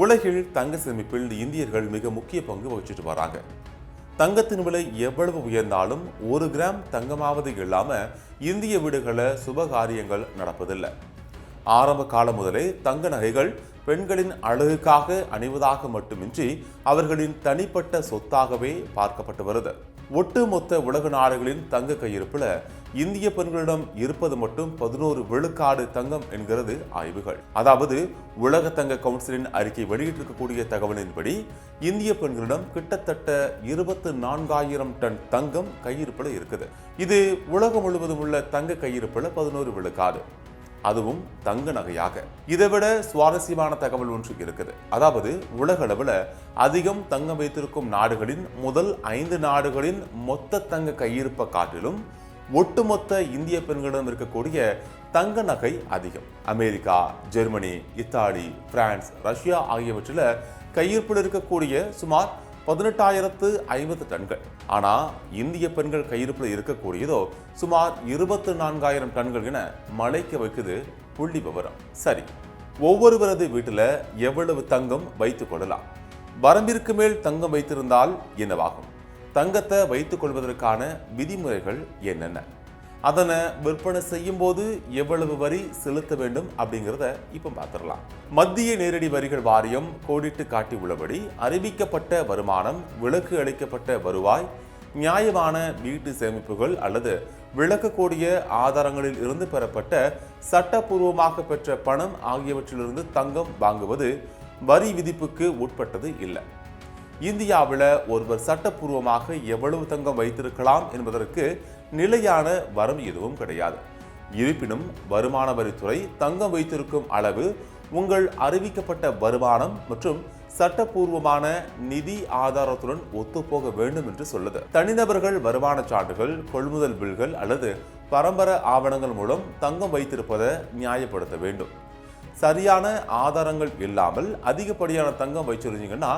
உலகில் தங்க சேமிப்பில் இந்தியர்கள் மிக முக்கிய பங்கு வகிச்சுட்டு வராங்க. தங்கத்தின் விலை எவ்வளவு உயர்ந்தாலும் 1 கிராம் தங்கமாவது இல்லாம இந்திய வீடுகளை சுபகாரியங்கள் நடப்பதில்லை. ஆரம்ப காலம் முதலே தங்க நகைகள் பெண்களின் அழகுக்காக அணிவதாக மட்டுமின்றி அவர்களின் தனிப்பட்ட சொத்தாகவே பார்க்கப்பட்டு வருது. ஒட்டுமொத்த உலக நாடுகளின் தங்க கையிருப்புல இந்திய பெண்களிடம் இருப்பது மட்டும் 11 விழுக்காடு தங்கம் என்கிறது ஆய்வுகள். அதாவது உலக தங்க கவுன்சிலின் அறிக்கை வெளியிட்டிருக்கக்கூடிய தகவலின்படி இந்திய பெண்களிடம் கிட்டத்தட்ட 24,000 டன் தங்கம் கையிருப்புல இருக்குது. இது உலகம் முழுவதும் உள்ள தங்க கையிருப்புல 11 விழுக்காடு, அதுவும் தங்க நகையாக. இதைவிட சுவாரஸ்யமான தகவல் ஒன்று இருக்குது. அதாவது உலக அளவில் அதிகம் தங்கம் வைத்திருக்கும் நாடுகளின் முதல் 5 நாடுகளின் மொத்த தங்க கையிருப்பை காட்டிலும் ஒட்டுமொத்த இந்திய பெண்களிடம் இருக்கக்கூடிய தங்க நகை அதிகம். America, Germany, Italy, France, Russia ஆகியவற்றில் கையிருப்பில் இருக்கக்கூடிய சுமார் 18,050 டன்கள். ஆனா இந்திய பெண்கள் கையிருப்பில் இருக்கக்கூடியதோ சுமார் 24,000 டன்கள் என மலைக்க வைக்குது புள்ளி விவரம். சரி, ஒவ்வொருவரது வீட்டுல எவ்வளவு தங்கம் வைத்துக் கொள்ளலாம்? வரம்பிற்கு மேல் தங்கம் வைத்திருந்தால் என்னவாகும்? தங்கத்தை வைத்துக் கொள்வதற்கான விதிமுறைகள் என்னென்ன? அதனை விற்பனை செய்யும் போது எவ்வளவு வரி செலுத்த வேண்டும் அப்படிங்கிறத இப்ப பார்த்துடலாம். மத்திய நேரடி வரிகள் வாரியம் கோடிட்டு காட்டி உள்ளபடி அறிவிக்கப்பட்ட வருமானம், விலக்கு அளிக்கப்பட்ட வருவாய், நியாயமான வீட்டு சேமிப்புகள் அல்லது விளக்கக்கூடிய ஆதாரங்களில் இருந்து பெறப்பட்ட சட்டப்பூர்வமாக பெற்ற பணம் ஆகியவற்றிலிருந்து தங்கம் வாங்குவது வரி விதிப்புக்கு உட்பட்டது இல்லை. இந்தியாவில் ஒருவர் சட்டப்பூர்வமாக எவ்வளவு தங்கம் வைத்திருக்கலாம் என்பதற்கு நிலையான வரம்பு எதுவும் கிடையாது. இருப்பினும் வருமான வரித்துறை தங்கம் வைத்திருக்கும் அளவு உங்கள் அறிவிக்கப்பட்ட வருமானம் மற்றும் சட்டப்பூர்வமான நிதி ஆதாரத்துடன் ஒத்துப்போக வேண்டும் என்று சொல்லுது. தனிநபர்கள் வருமான சான்றுகள், கொள்முதல் பில்கள் அல்லது பரம்பரை ஆவணங்கள் மூலம் தங்கம் வைத்திருப்பதை நியாயப்படுத்த வேண்டும். சரியான ஆதாரங்கள் இல்லாமல் அதிகப்படியான தங்கம் வச்சிருந்தீங்கன்னா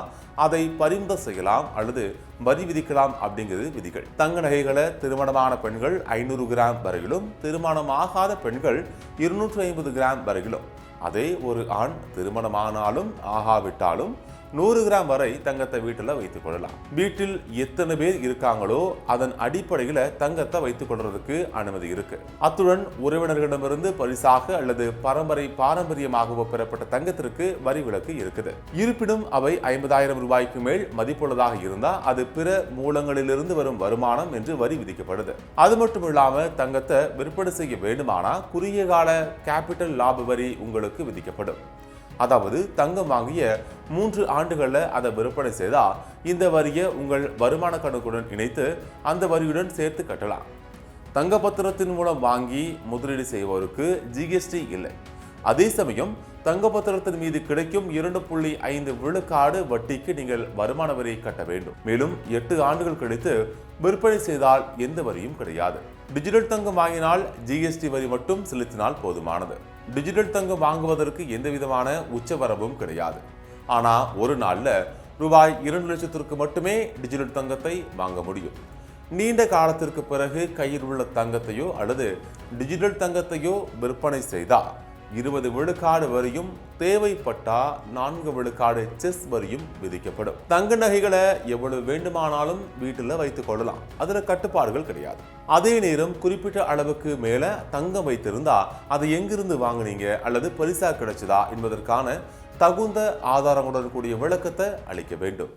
அதை பறிமுதல் செய்யலாம் அல்லது வரி விதிக்கலாம் அப்படிங்கிறது விதிகள். தங்க நகைகளை திருமணமான பெண்கள் 500 கிராம் வரையிலும், திருமணமாகாத பெண்கள் 250 கிராம் வரையிலும், அதே ஒரு ஆண் திருமணமானாலும் ஆகாவிட்டாலும் 100 கிராம் வரை தங்கத்தை வீட்டில் வைத்துக் கொள்ளலாம். வீட்டில் எத்தனை பேர் இருக்காங்களோ அதன் அடிப்படையில் தங்கத்தை வைத்துக் கொள்றதுக்கு அனுமதி இருக்கு. அத்துடன் உறவினர்களிடமிருந்து பரிசாக அல்லது பாரம்பரியமாகவோ பெறப்பட்ட தங்கத்திற்கு வரி விலக்கு இருக்குது. இருப்பினும் அவை 50,000 ரூபாய்க்கு மேல் மதிப்புள்ளதாக இருந்தால் அது பிற மூலங்களிலிருந்து வரும் வருமானம் என்று வரி விதிக்கப்படுது. அது மட்டும் இல்லாம தங்கத்தை விற்பனை செய்ய வேண்டுமானா குறுகிய கால கேபிட்டல் லாப வரி உங்களுக்கு விதிக்கப்படும். அதாவது தங்கம் வாங்கிய 3 ஆண்டுகளில் அதை விற்பனை செய்தால் இந்த வரியை உங்கள் வருமான கணக்குடன் இணைத்து அந்த வரியுடன் சேர்த்து கட்டலாம். தங்க பத்திரத்தின் மூலம் வாங்கி முதலீடு செய்வோருக்கு ஜிஎஸ்டி இல்லை. அதே சமயம் தங்க பத்திரத்தின் மீது கிடைக்கும் 2.5 விழுக்காடு வட்டிக்கு நீங்கள் வருமான வரி கட்ட வேண்டும். மேலும் 8 ஆண்டுகள் கழித்து விற்பனை செய்தால் எந்த வரியும் கிடையாது. டிஜிட்டல் தங்கம் வாங்கினால் ஜிஎஸ்டி வரி மட்டும் செலுத்தினால் போதுமானது. டிஜிட்டல் தங்கம் வாங்குவதற்கு எந்த விதமான உச்சவரம்பும் கிடையாது. ஆனா ஒரு நாள்ல ரூபாய் 2 லட்சத்திற்கு மட்டுமே டிஜிட்டல் தங்கத்தை வாங்க முடியும். நீண்ட காலத்திற்கு பிறகு கையில் உள்ள தங்கத்தையோ அல்லது டிஜிட்டல் தங்கத்தையோ விற்பனை செய்தால் 20 விழுக்காடு வரியும், தேவைப்பட்டா 4 விழுக்காடு செஸ் வரியும் விதிக்கப்படும். தங்க நகைகளை எவ்வளவு வேண்டுமானாலும் வீட்டில் வைத்துக் கொள்ளலாம். அதுல கட்டுப்பாடுகள் கிடையாது. அதே நேரம் குறிப்பிட்ட அளவுக்கு மேல தங்கம் வைத்திருந்தா அதை எங்கிருந்து வாங்குனீங்க அல்லது பரிசா கிடைச்சதா என்பதற்கான தகுந்த ஆதாரங்களுடன் கூடிய விளக்கத்தை அளிக்க வேண்டும்.